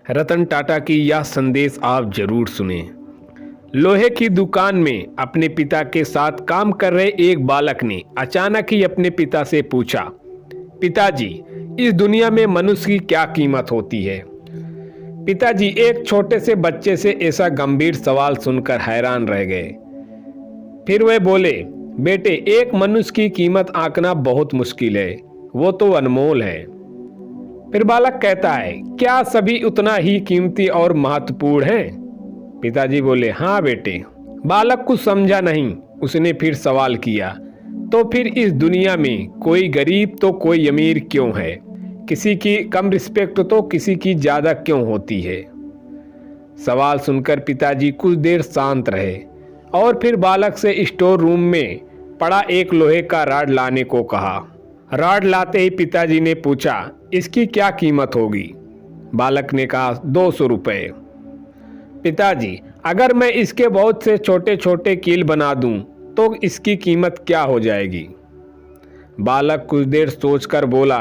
रतन टाटा की यह संदेश आप जरूर सुने। लोहे की दुकान में अपने पिता के साथ काम कर रहे एक बालक ने अचानक ही अपने पिता से पूछा, पिताजी, इस दुनिया में मनुष्य की क्या कीमत होती है? पिताजी एक छोटे से बच्चे से ऐसा गंभीर सवाल सुनकर हैरान रह गए। फिर वे बोले, बेटे, एक मनुष्य की कीमत आंकना बहुत मुश्किल है, वो तो अनमोल है। फिर बालक कहता है, क्या सभी उतना ही कीमती और महत्वपूर्ण हैं? पिताजी बोले, हाँ बेटे। बालक कुछ समझा नहीं। उसने फिर सवाल किया, तो फिर इस दुनिया में कोई गरीब तो कोई अमीर क्यों है? किसी की कम रिस्पेक्ट तो किसी की ज़्यादा क्यों होती है? सवाल सुनकर पिताजी कुछ देर शांत रहे और फिर बालक से स्टोर रूम में पड़ा एक लोहे का रॉड लाने को कहा। रॉड लाते ही पिताजी ने पूछा, इसकी क्या कीमत होगी? बालक ने कहा, 200 रुपये। पिताजी, अगर मैं इसके बहुत से छोटे छोटे कील बना दूं तो इसकी कीमत क्या हो जाएगी? बालक कुछ देर सोचकर बोला,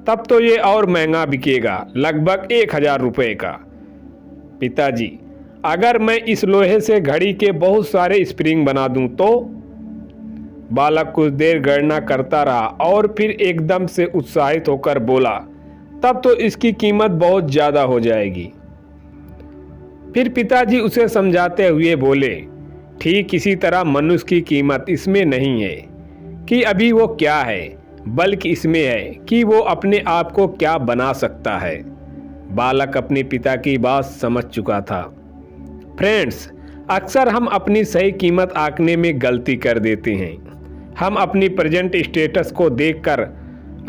तब तो ये और महंगा बिकेगा, लगभग 1000 रुपये का। पिताजी, अगर मैं इस लोहे से घड़ी के बहुत सारे स्प्रिंग बना दूं तो? बालक कुछ देर गणना करता रहा और फिर एकदम से उत्साहित होकर बोला, तब तो इसकी कीमत बहुत ज़्यादा हो जाएगी। फिर पिताजी उसे समझाते हुए बोले, ठीक इसी तरह मनुष्य की कीमत इसमें नहीं है कि अभी वो क्या है, बल्कि इसमें है कि वो अपने आप को क्या बना सकता है। बालक अपने पिता की बात समझ चुका था। फ्रेंड्स, अक्सर हम अपनी सही कीमत आंकने में गलती कर देते हैं। हम अपनी प्रेजेंट स्टेटस को देखकर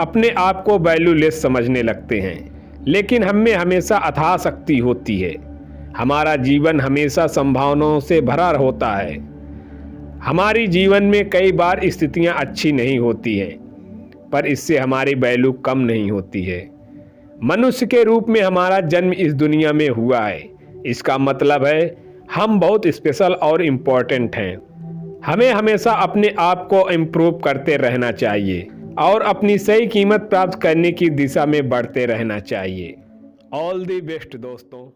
अपने आप को वैल्यूलेस समझने लगते हैं, लेकिन हम में हमेशा अथाह शक्ति होती है। हमारा जीवन हमेशा संभावनाओं से भरा होता है। हमारी जीवन में कई बार स्थितियां अच्छी नहीं होती हैं, पर इससे हमारी वैल्यू कम नहीं होती है। मनुष्य के रूप में हमारा जन्म इस दुनिया में हुआ है, इसका मतलब है हम बहुत स्पेशल और इम्पोर्टेंट हैं। हमें हमेशा अपने आप को इम्प्रूव करते रहना चाहिए और अपनी सही कीमत प्राप्त करने की दिशा में बढ़ते रहना चाहिए। ऑल द बेस्ट दोस्तों।